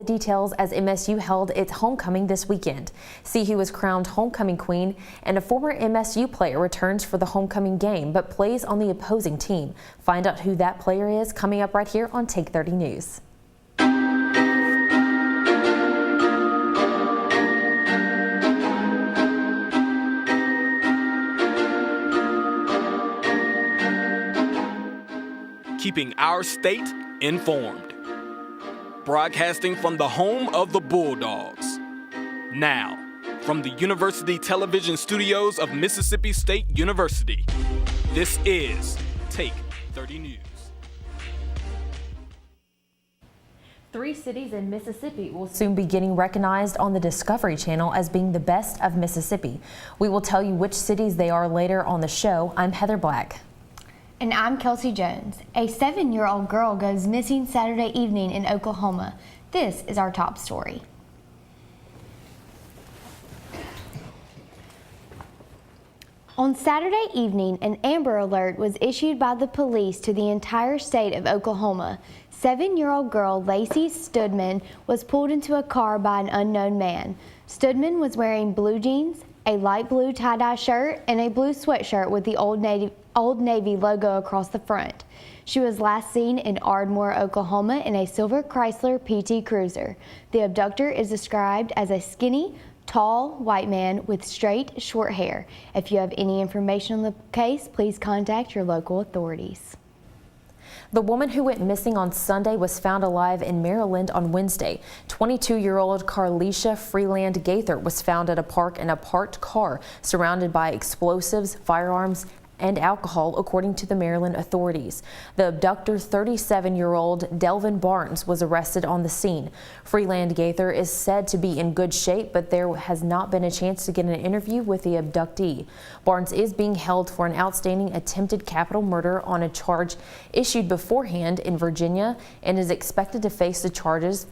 Details as MSU held its homecoming this weekend. See who was crowned homecoming queen, and a former MSU player returns for the homecoming game but plays on the opposing team. Find out who that player is coming up right here on Take 30 News. Keeping our state informed. Broadcasting from the home of the Bulldogs. Now, from the University Television Studios of Mississippi State University, this is Take 30 News. 3 cities in Mississippi will soon be getting recognized on the Discovery Channel as being the best of Mississippi. We will tell you which cities they are later on the show. I'm Heather Black. And I'm Kelsey Jones. A 7-year-old girl goes missing Saturday evening in Oklahoma. This is our top story. On Saturday evening, an Amber Alert was issued by the police to the entire state of Oklahoma. 7-year-old girl Lacey Studman was pulled into a car by an unknown man. Studman was wearing blue jeans, a light blue tie-dye shirt, and a blue sweatshirt with the Old Navy logo across the front. She was last seen in Ardmore, Oklahoma in a silver Chrysler PT Cruiser. The abductor is described as a skinny, tall white man with straight, short hair. If you have any information on the case, please contact your local authorities. The woman who went missing on Sunday was found alive in Maryland on Wednesday. 22-year-old Carlisha Freeland Gaither was found at a park in a parked car surrounded by explosives, firearms, and alcohol, according to the Maryland authorities. The abductor, 37-year-old Delvin Barnes, was arrested on the scene. Freeland Gaither is said to be in good shape, but there has not been a chance to get an interview with the abductee. Barnes is being held for an outstanding attempted capital murder on a charge issued beforehand in Virginia and is expected to face the charges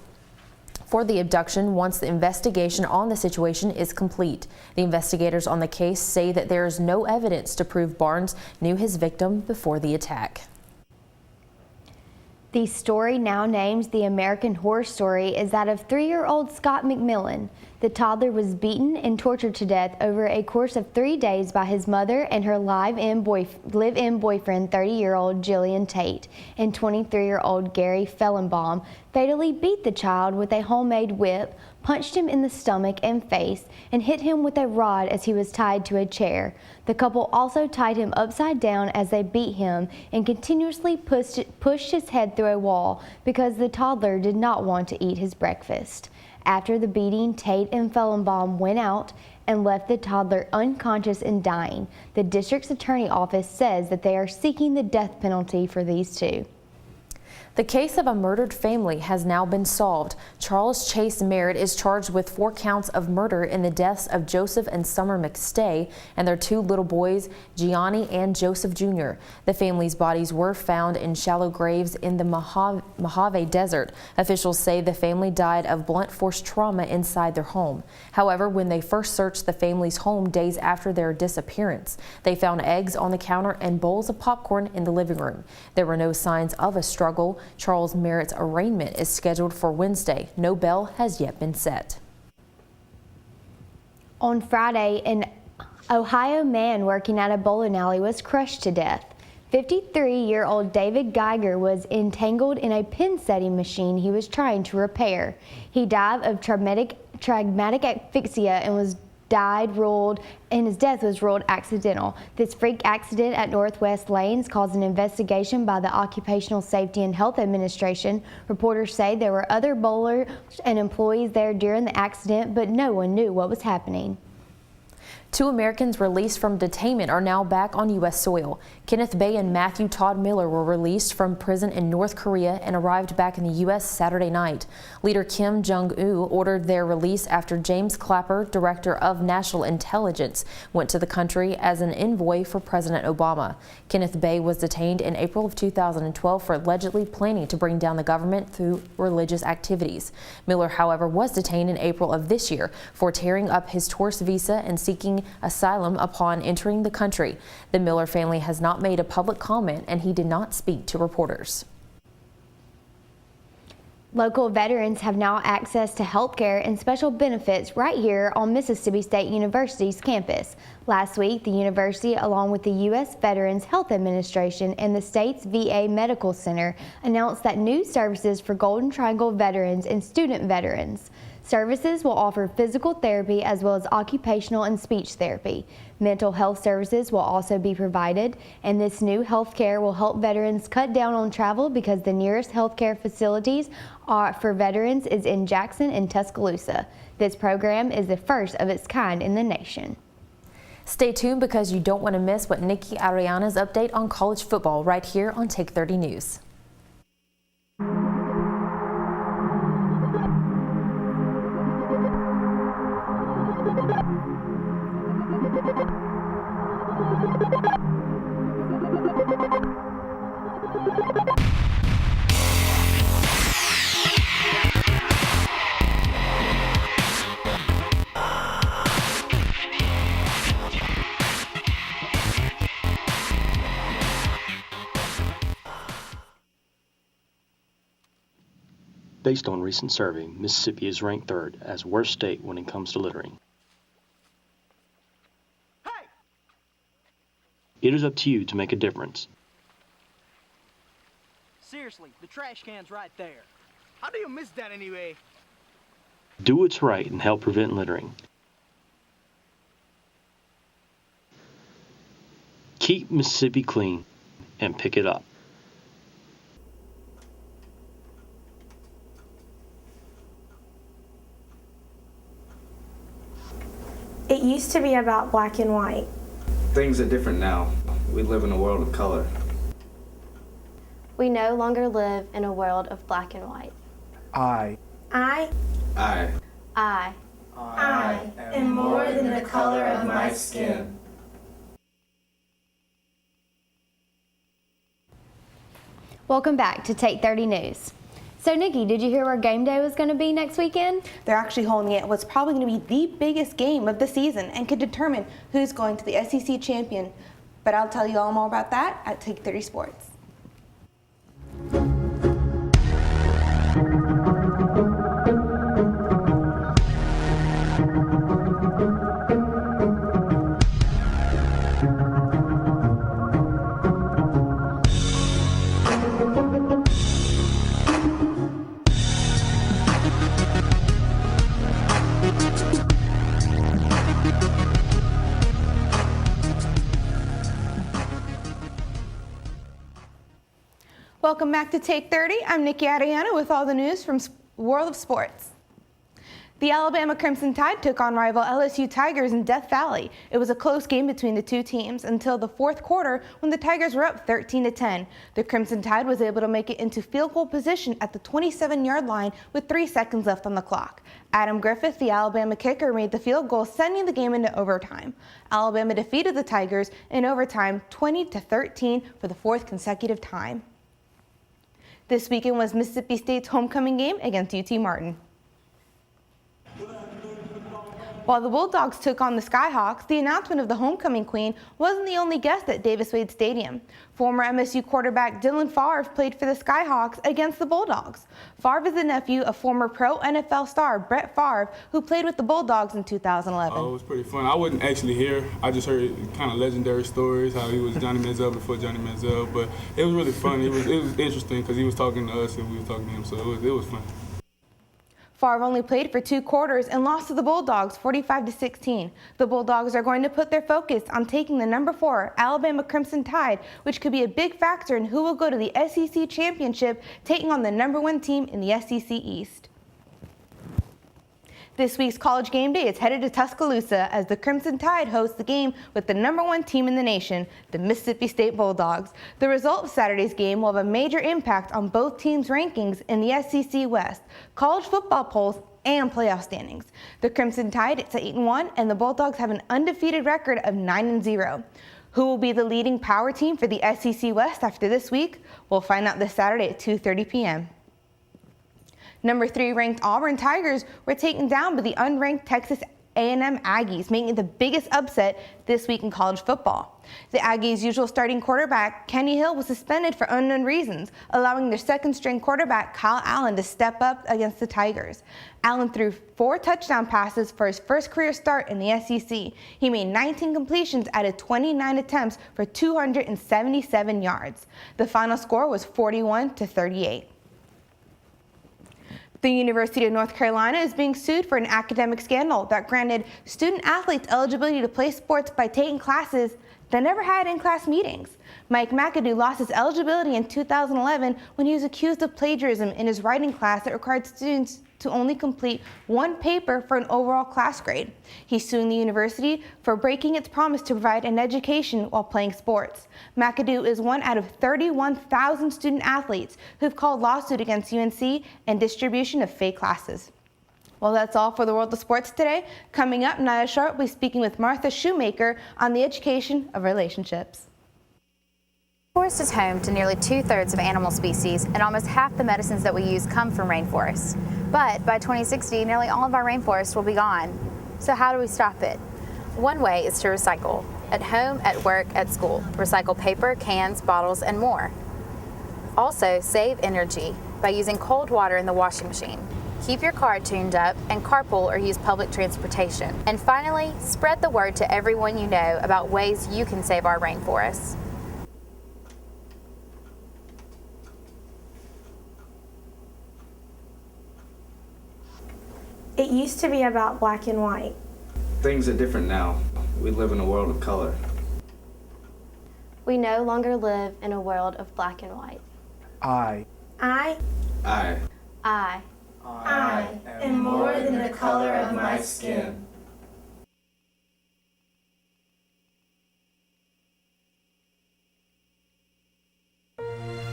for the abduction once the investigation on the situation is complete. The investigators on the case say that there is no evidence to prove Barnes knew his victim before the attack. The story, now named The American Horror Story, is that of 3-year-old Scott McMillan. The toddler was beaten and tortured to death over a course of 3 days by his mother and her live-in boyfriend, 30-year-old Jillian Tate, and 23-year-old Gary Fellenbaum fatally beat the child with a homemade whip, punched him in the stomach and face, and hit him with a rod as he was tied to a chair. The couple also tied him upside down as they beat him and continuously pushed his head through a wall because the toddler did not want to eat his breakfast. After the beating, Tate and Fellenbaum went out and left the toddler unconscious and dying. The district's attorney office says that they are seeking the death penalty for these two. The case of a murdered family has now been solved. Charles Chase Merritt is charged with 4 counts of murder in the deaths of Joseph and Summer McStay and their 2 little boys, Gianni and Joseph Jr. The family's bodies were found in shallow graves in the Mojave Desert. Officials say the family died of blunt force trauma inside their home. However, when they first searched the family's home days after their disappearance, they found eggs on the counter and bowls of popcorn in the living room. There were no signs of a struggle. Charles Merritt's arraignment is scheduled for Wednesday. No bail has yet been set. On Friday, an Ohio man working at a bowling alley was crushed to death. 53-year-old David Geiger was entangled in a pin setting machine he was trying to repair. He died of traumatic asphyxia and his death was ruled accidental. This freak accident at Northwest Lanes caused an investigation by the Occupational Safety and Health Administration. Reporters say there were other bowlers and employees there during the accident, but no one knew what was happening. 2 Americans released from detainment are now back on U.S. soil. Kenneth Bay and Matthew Todd Miller were released from prison in North Korea and arrived back in the U.S. Saturday night. Leader Kim Jong-un ordered their release after James Clapper, Director of National Intelligence, went to the country as an envoy for President Obama. Kenneth Bay was detained in April of 2012 for allegedly planning to bring down the government through religious activities. Miller, however, was detained in April of this year for tearing up his tourist visa and seeking asylum upon entering the country. The Miller family has not made a public comment, and he did not speak to reporters. Local veterans have now access to health care and special benefits right here on Mississippi State University's campus. Last week, the university, along with the U.S. Veterans Health Administration and the state's VA Medical Center, announced that new services for Golden Triangle veterans and student veterans. Services will offer physical therapy as well as occupational and speech therapy. Mental health services will also be provided, and this new health care will help veterans cut down on travel because the nearest health care facilities for veterans is in Jackson and Tuscaloosa. This program is the first of its kind in the nation. Stay tuned because you don't want to miss what Nikki Ariana's update on college football right here on Take 30 News. Based on recent survey, Mississippi is ranked third as worst state when it comes to littering. Hey! It is up to you to make a difference. Seriously, the trash can's right there. How do you miss that anyway? Do what's right and help prevent littering. Keep Mississippi clean and pick it up. It used to be about black and white. Things are different now. We live in a world of color. We no longer live in a world of black and white. I am more than the color of my skin. Welcome back to Take 30 News. So Nikki, did you hear where game day was going to be next weekend? They're actually holding it what's probably going to be the biggest game of the season and could determine who's going to the SEC champion. But I'll tell you all more about that at Take 30 Sports. Welcome back to Take 30. I'm Nikki Ariana with all the news from World of Sports. The Alabama Crimson Tide took on rival LSU Tigers in Death Valley. It was a close game between the two teams until the fourth quarter when the Tigers were up 13-10. The Crimson Tide was able to make it into field goal position at the 27-yard line with 3 seconds left on the clock. Adam Griffith, the Alabama kicker, made the field goal, sending the game into overtime. Alabama defeated the Tigers in overtime 20-13 for the fourth consecutive time. This weekend was Mississippi State's homecoming game against UT Martin. While the Bulldogs took on the Skyhawks, the announcement of the homecoming queen wasn't the only guest at Davis-Wade Stadium. Former MSU quarterback Dylan Favre played for the Skyhawks against the Bulldogs. Favre is the nephew of former pro NFL star Brett Favre, who played with the Bulldogs in 2011. Oh, it was pretty fun. I wasn't actually here. I just heard kind of legendary stories, how he was Johnny Manziel before Johnny Manziel. But it was really fun. It was interesting because he was talking to us and we were talking to him, so it was fun. Favre only played for 2 quarters and lost to the Bulldogs 45-16. The Bulldogs are going to put their focus on taking the number 4 Alabama Crimson Tide, which could be a big factor in who will go to the SEC championship, taking on the number 1 team in the SEC East. This week's College Game Day is headed to Tuscaloosa as the Crimson Tide hosts the game with the number 1 team in the nation, the Mississippi State Bulldogs. The result of Saturday's game will have a major impact on both teams' rankings in the SEC West, college football polls, and playoff standings. The Crimson Tide is 8-1, and the Bulldogs have an undefeated record of 9-0. Who will be the leading power team for the SEC West after this week? We'll find out this Saturday at 2:30 p.m. Number 3 ranked Auburn Tigers were taken down by the unranked Texas A&M Aggies, making it the biggest upset this week in college football. The Aggies' usual starting quarterback, Kenny Hill, was suspended for unknown reasons, allowing their second-string quarterback, Kyle Allen, to step up against the Tigers. Allen threw 4 touchdown passes for his first career start in the SEC. He made 19 completions out of 29 attempts for 277 yards. The final score was 41-38. The University of North Carolina is being sued for an academic scandal that granted student athletes eligibility to play sports by taking classes that never had in-class meetings. Mike McAdoo lost his eligibility in 2011 when he was accused of plagiarism in his writing class that required students to only complete 1 paper for an overall class grade. He's suing the university for breaking its promise to provide an education while playing sports. McAdoo is one out of 31,000 student athletes who've called lawsuit against UNC and distribution of fake classes. Well, that's all for the World of Sports today. Coming up, Nia Sharp will be speaking with Martha Shoemaker on the education of relationships. Forest is home to nearly 2/3 of animal species, and almost half the medicines that we use come from rainforests. But by 2060, nearly all of our rainforests will be gone. So how do we stop it? One way is to recycle. At home, at work, at school. Recycle paper, cans, bottles, and more. Also, save energy by using cold water in the washing machine. Keep your car tuned up and carpool or use public transportation. And finally, spread the word to everyone you know about ways you can save our rainforests. It used to be about black and white. Things are different now. We live in a world of color. We no longer live in a world of black and white. I am more than the color of my skin.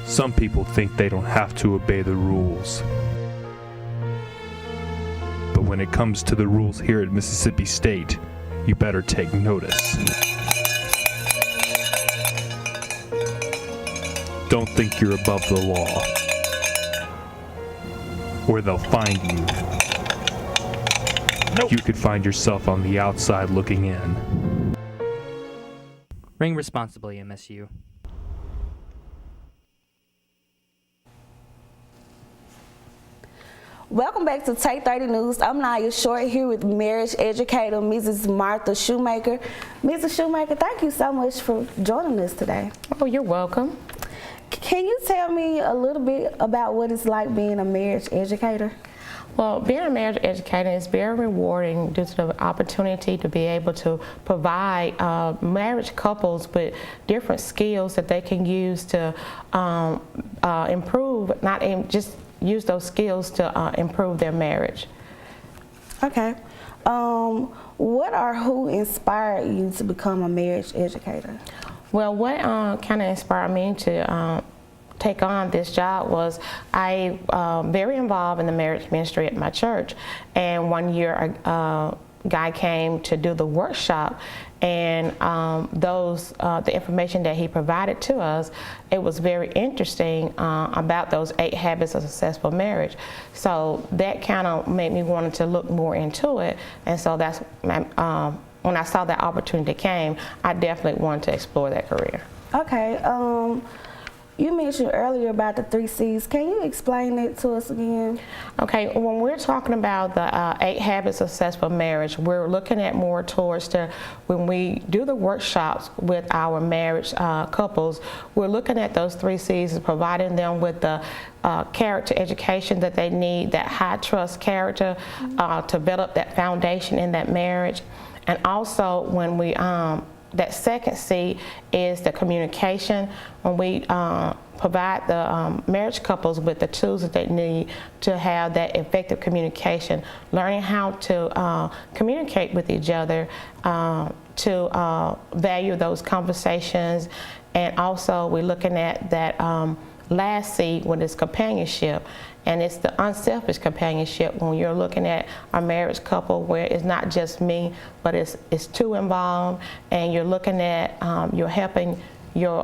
Some people think they don't have to obey the rules. But when it comes to the rules here at Mississippi State, you better take notice. Don't think you're above the law, or they'll find you. Nope. You could find yourself on the outside looking in. Ring responsibly, MSU. Welcome back to Take 30 News. I'm Nia Short here with marriage educator Mrs. Martha Shoemaker. Mrs. Shoemaker, thank you so much for joining us today. Oh, you're welcome. Can you tell me a little bit about what it's like being a marriage educator? Well, being a marriage educator is very rewarding due to the opportunity to be able to provide marriage couples with different skills that they can use to improve, not just use those skills to improve their marriage. Okay. What or who inspired you to become a marriage educator? Well, what kind of inspired me to take on this job was I very involved in the marriage ministry at my church, and one year a guy came to do the workshop, and the information that he provided to us, it was very interesting about those 8 habits of successful marriage. So that kind of made me want to look more into it, and so that's when I saw that opportunity came, I definitely wanted to explore that career. Okay. You mentioned earlier about the 3 C's. Can you explain it to us again? Okay, when we're talking about the 8 habits of successful marriage, we're looking at more towards when we do the workshops with our marriage couples, we're looking at those 3 C's and providing them with the character education that they need, that high trust character, to develop that foundation in that marriage. And also when we that second C is the communication. When we provide the marriage couples with the tools that they need to have that effective communication, learning how to communicate with each other, to value those conversations, and also we're looking at that last C, when it's companionship. And it's the unselfish companionship when you're looking at a marriage couple where it's not just me, but it's 2 involved, and you're looking at, you're helping your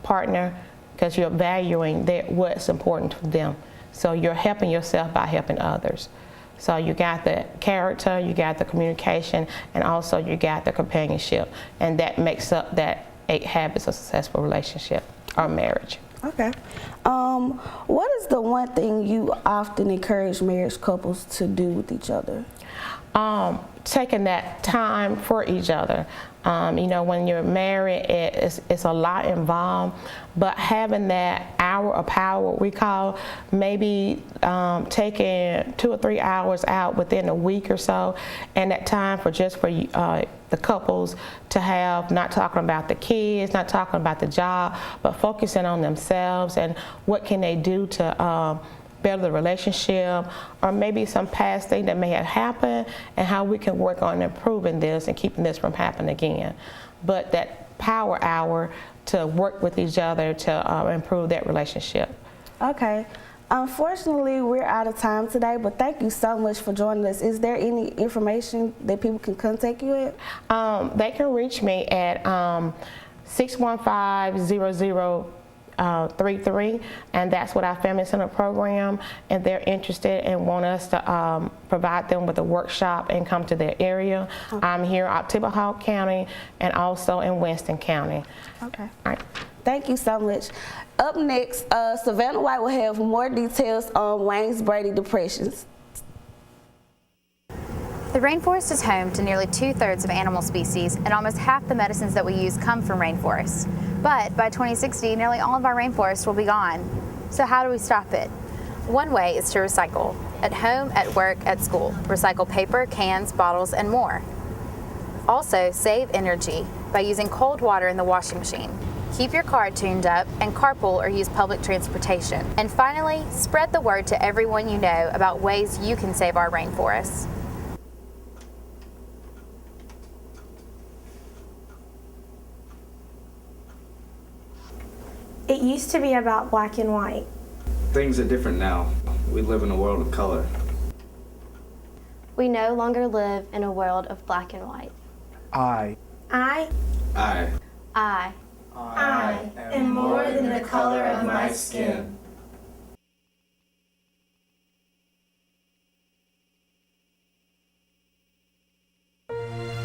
partner because you're valuing what's important to them. So you're helping yourself by helping others. So you got the character, you got the communication, and also you got the companionship. And that makes up that 8 habits of successful relationship or marriage. Okay. What is the one thing you often encourage marriage couples to do with each other? Taking that time for each other. You know, when you're married, it's a lot involved, but having that hour of power, what we call, maybe taking 2 or 3 hours out within a week or so, and that time for just for the couples to have, not talking about the kids, not talking about the job, but focusing on themselves and what can they do to better the relationship, or maybe some past thing that may have happened and how we can work on improving this and keeping this from happening again. But that power hour to work with each other to improve that relationship. Okay. Unfortunately, we're out of time today, but thank you so much for joining us. Is there any information that people can contact you at? They can reach me at 615-0033, and that's what our Family Center program, and they're interested and want us to provide them with a workshop and come to their area. Okay. I'm here in Oktibbeha County and also in Winston County. Okay. All right. Thank you so much. Up next, Savannah White will have more details on Wayne's Brady depressions. The rainforest is home to nearly 2/3 of animal species, and almost half the medicines that we use come from rainforests. But by 2060, nearly all of our rainforests will be gone. So how do we stop it? One way is to recycle. At home, at work, at school. Recycle paper, cans, bottles, and more. Also, save energy by using cold water in the washing machine. Keep your car tuned up and carpool or use public transportation. And finally, spread the word to everyone you know about ways you can save our rainforests. It used to be about black and white. Things are different now. We live in a world of color. We no longer live in a world of black and white. I am more than the color of my skin.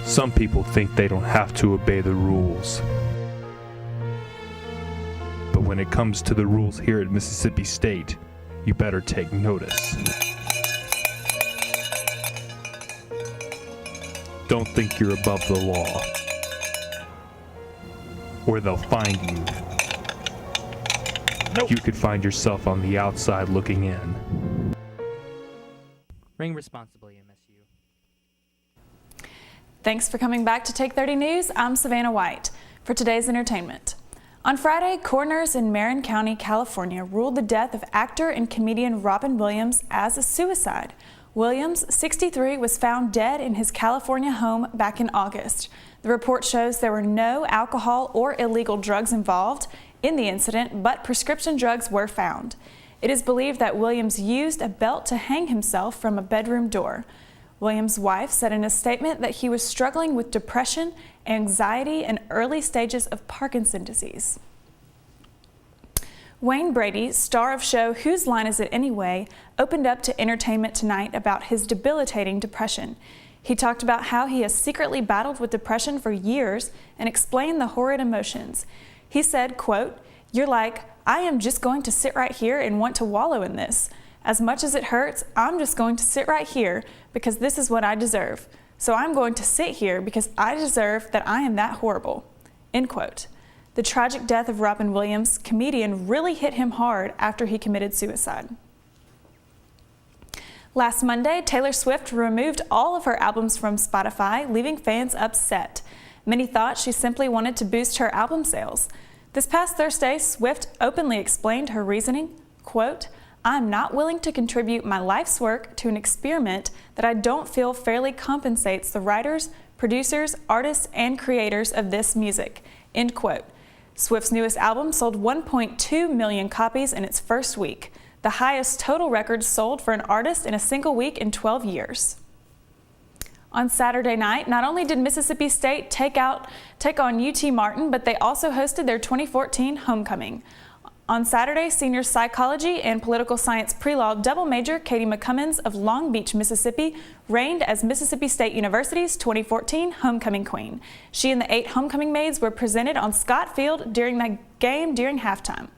Some people think they don't have to obey the rules. But when it comes to the rules here at Mississippi State, you better take notice. Don't think you're above the law, or they'll find you. You could find yourself on the outside looking in. Ring responsibly, MSU. Thanks for coming back to Take 30 News. I'm Savannah White. For today's entertainment. On Friday, coroners in Marin County, California ruled the death of actor and comedian Robin Williams as a suicide. Williams, 63, was found dead in his California home back in August. The report shows there were no alcohol or illegal drugs involved in the incident, but prescription drugs were found. It is believed that Williams used a belt to hang himself from a bedroom door. Williams' wife said in a statement that he was struggling with depression, anxiety, and early stages of Parkinson's disease. Wayne Brady, star of show Whose Line Is It Anyway, opened up to Entertainment Tonight about his debilitating depression. He talked about how he has secretly battled with depression for years and explained the horrid emotions. He said, quote, "You're like, I am just going to sit right here and want to wallow in this. As much as it hurts, I'm just going to sit right here because this is what I deserve. So I'm going to sit here because I deserve that I am that horrible." End quote. The tragic death of Robin Williams, comedian, really hit him hard after he committed suicide. Last Monday, Taylor Swift removed all of her albums from Spotify, leaving fans upset. Many thought she simply wanted to boost her album sales. This past Thursday, Swift openly explained her reasoning, quote, "I'm not willing to contribute my life's work to an experiment that I don't feel fairly compensates the writers, producers, artists, and creators of this music," end quote. Swift's newest album sold 1.2 million copies in its first week, the highest total record sold for an artist in a single week in 12 years. On Saturday night, not only did Mississippi State take on UT Martin, but they also hosted their 2014 homecoming. On Saturday, senior psychology and political science pre-law double major Katie McCummins of Long Beach, Mississippi, reigned as Mississippi State University's 2014 homecoming queen. She and the 8 homecoming maids were presented on Scott Field during the game during halftime.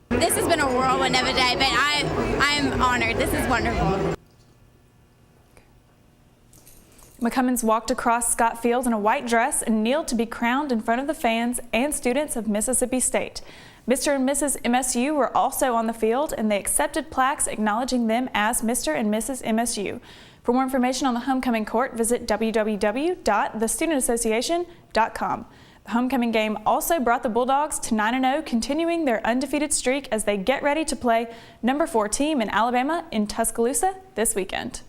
This has been a whirlwind of a day, but I'm honored. This is wonderful. McCummins walked across Scott Field in a white dress and kneeled to be crowned in front of the fans and students of Mississippi State. Mr. and Mrs. MSU were also on the field, and they accepted plaques acknowledging them as Mr. and Mrs. MSU. For more information on the homecoming court, visit www.thestudentassociation.com. The homecoming game also brought the Bulldogs to 9-0, continuing their undefeated streak as they get ready to play number 4 team in Alabama in Tuscaloosa this weekend.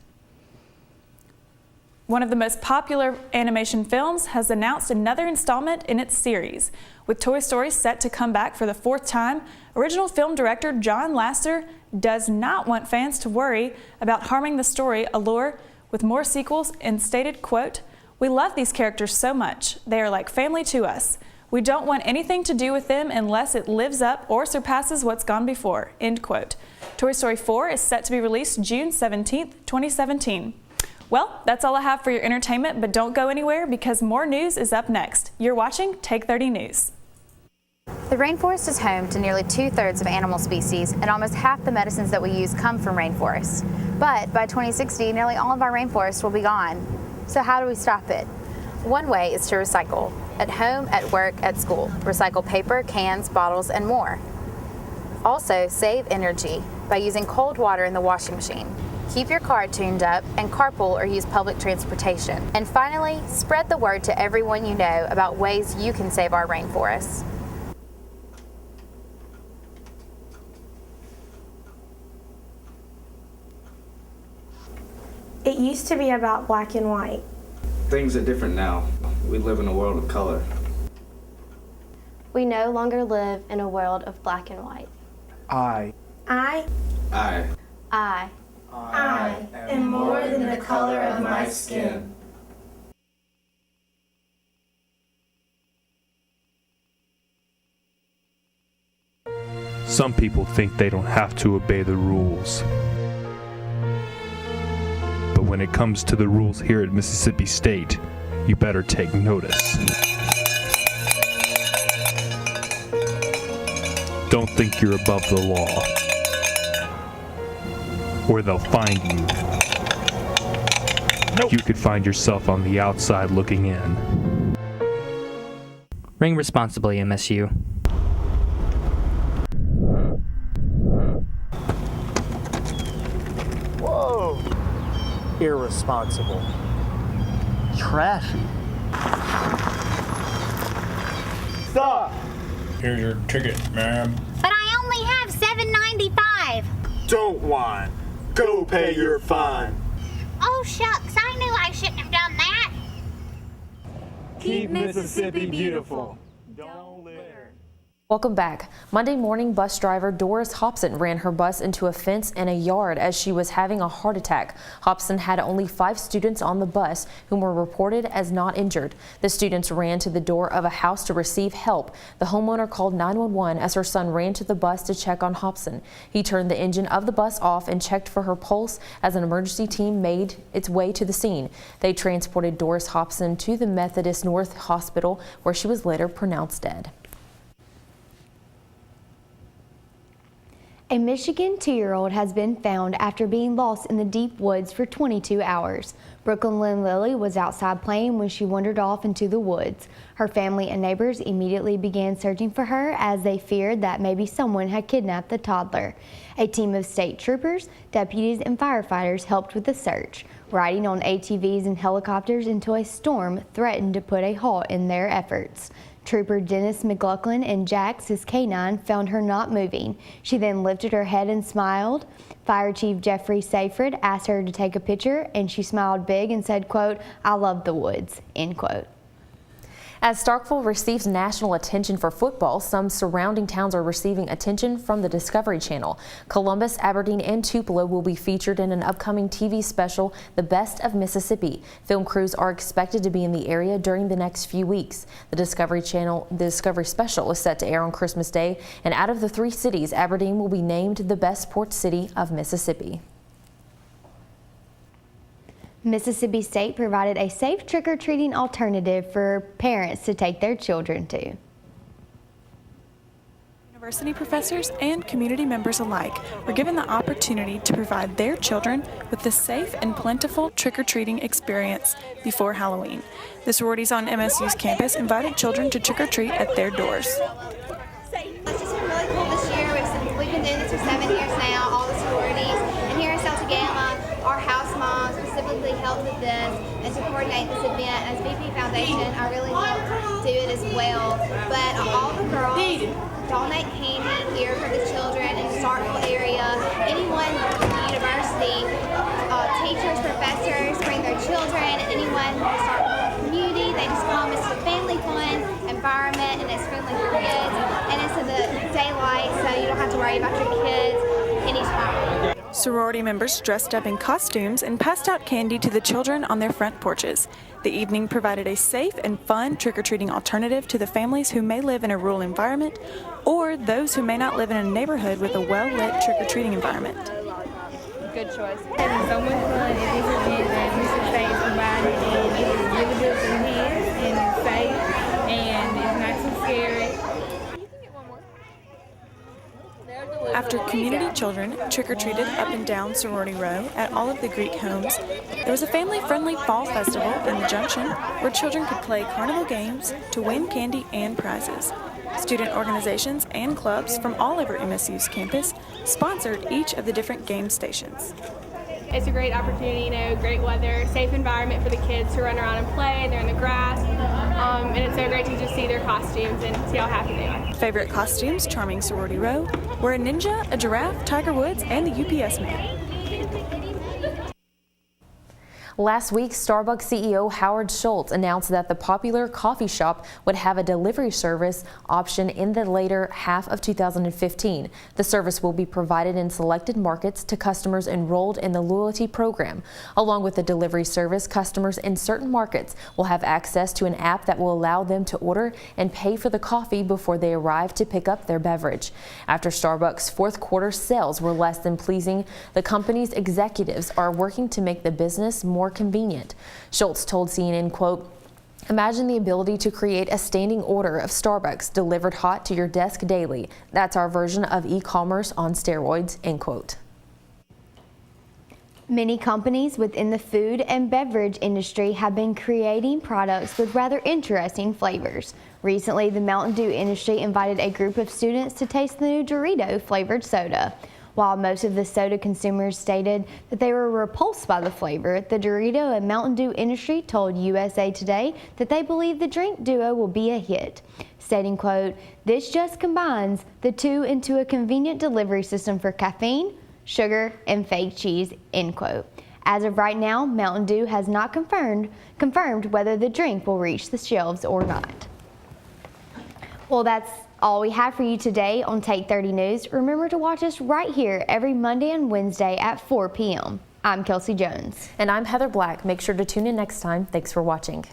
One of the most popular animation films has announced another installment in its series. With Toy Story set to come back for the 4th time, original film director John Lasseter does not want fans to worry about harming the story allure with more sequels and stated, quote, "We love these characters so much. They are like family to us. We don't want anything to do with them unless it lives up or surpasses what's gone before," end quote. Toy Story 4 is set to be released June 17th, 2017. Well, that's all I have for your entertainment, but don't go anywhere because more news is up next. You're watching Take 30 News. The rainforest is home to nearly 2/3 of animal species, and almost half the medicines that we use come from rainforests. But by 2060, nearly all of our rainforests will be gone. So how do we stop it? One way is to recycle. At home, at work, at school. Recycle paper, cans, bottles, and more. Also, save energy by using cold water in the washing machine. Keep your car tuned up and carpool or use public transportation. And finally, spread the word to everyone you know about ways you can save our rainforests. It used to be about black and white. Things are different now. We live in a world of color. We no longer live in a world of black and white. I am more than the color of my skin. Some people think they don't have to obey the rules. But when it comes to the rules here at Mississippi State, you better take notice. Don't think you're above the law, or they'll find you. Nope. You could find yourself on the outside looking in. Ring responsibly, MSU. Whoa! Irresponsible. Trashy. Stop! Here's your ticket, ma'am. But I only have $7.95. Don't whine. Go pay your fine. Oh, shucks, I knew I shouldn't have done that. Keep Mississippi beautiful. Don't litter. Welcome back. Monday morning, bus driver Doris Hobson ran her bus into a fence in a yard as she was having a heart attack. Hobson had only 5 students on the bus whom were reported as not injured. The students ran to the door of a house to receive help. The homeowner called 911 as her son ran to the bus to check on Hobson. He turned the engine of the bus off and checked for her pulse as an emergency team made its way to the scene. They transported Doris Hobson to the Methodist North Hospital, where she was later pronounced dead. A Michigan 2-year-old has been found after being lost in the deep woods for 22 hours. Brooklyn Lynn Lilly was outside playing when she wandered off into the woods. Her family and neighbors immediately began searching for her as they feared that maybe someone had kidnapped the toddler. A team of state troopers, deputies, and firefighters helped with the search, riding on ATVs and helicopters until a storm threatened to put a halt in their efforts. Trooper Dennis McLaughlin and Jax, his canine, found her not moving. She then lifted her head and smiled. Fire Chief Jeffrey Seyfried asked her to take a picture, and she smiled big and said, quote, "I love the woods," end quote. As Starkville receives national attention for football, some surrounding towns are receiving attention from the Discovery Channel. Columbus, Aberdeen, and Tupelo will be featured in an upcoming TV special, The Best of Mississippi. Film crews are expected to be in the area during the next few weeks. The Discovery Special is set to air on Christmas Day, and out of the 3 cities, Aberdeen will be named the best port city of Mississippi. Mississippi State provided a safe trick-or-treating alternative for parents to take their children to. University professors and community members alike were given the opportunity to provide their children with a safe and plentiful trick-or-treating experience before Halloween. The sororities on MSU's campus invited children to trick-or-treat at their doors. It's just been really cool this year. We've been doing this for 7 years now, all the sororities. And here in South Gamma, our house moms specifically helped with this and to coordinate this event. As VP Foundation, I really want to do it as well. But all the girls donate candy here for the children in the Starkville area. Anyone from the university, teachers, professors bring their children, and anyone from the Starkville community, they just come. It's a family fun environment and it's friendly for kids. And it's in the daylight, so you don't have to worry about your kids anytime. Sorority members dressed up in costumes and passed out candy to the children on their front porches. The evening provided a safe and fun trick-or-treating alternative to the families who may live in a rural environment or those who may not live in a neighborhood with a well-lit trick-or-treating environment. Good choice. Having so much fun at this event that Mr. State's provided, and it is really good for the kids, and it's safe, and it's not too scary. After community children trick-or-treated up and down Sorority Row at all of the Greek homes, there was a family-friendly fall festival in the Junction where children could play carnival games to win candy and prizes. Student organizations and clubs from all over MSU's campus sponsored each of the different game stations. It's a great opportunity, great weather, safe environment for the kids to run around and play. They're in the grass, and it's so great to just see their costumes and see how happy they are. Favorite costumes charming Sorority Row were a ninja, a giraffe, Tiger Woods, and the UPS man. Last week, Starbucks CEO Howard Schultz announced that the popular coffee shop would have a delivery service option in the later half of 2015. The service will be provided in selected markets to customers enrolled in the loyalty program. Along with the delivery service, customers in certain markets will have access to an app that will allow them to order and pay for the coffee before they arrive to pick up their beverage. After Starbucks' fourth quarter sales were less than pleasing, the company's executives are working to make the business more convenient. Schultz told CNN, quote, "Imagine the ability to create a standing order of Starbucks delivered hot to your desk daily. That's our version of e-commerce on steroids," end quote. Many companies within the food and beverage industry have been creating products with rather interesting flavors. Recently, the Mountain Dew industry invited a group of students to taste the new Dorito flavored soda. While most of the soda consumers stated that they were repulsed by the flavor, the Dorito and Mountain Dew industry told USA Today that they believe the drink duo will be a hit, stating, quote, "This just combines the two into a convenient delivery system for caffeine, sugar, and fake cheese," end quote. As of right now, Mountain Dew has not confirmed whether the drink will reach the shelves or not. Well, that's all we have for you today on Take 30 News. Remember to watch us right here every Monday and Wednesday at 4 p.m. I'm Kelsey Jones. And I'm Heather Black. Make sure to tune in next time. Thanks for watching.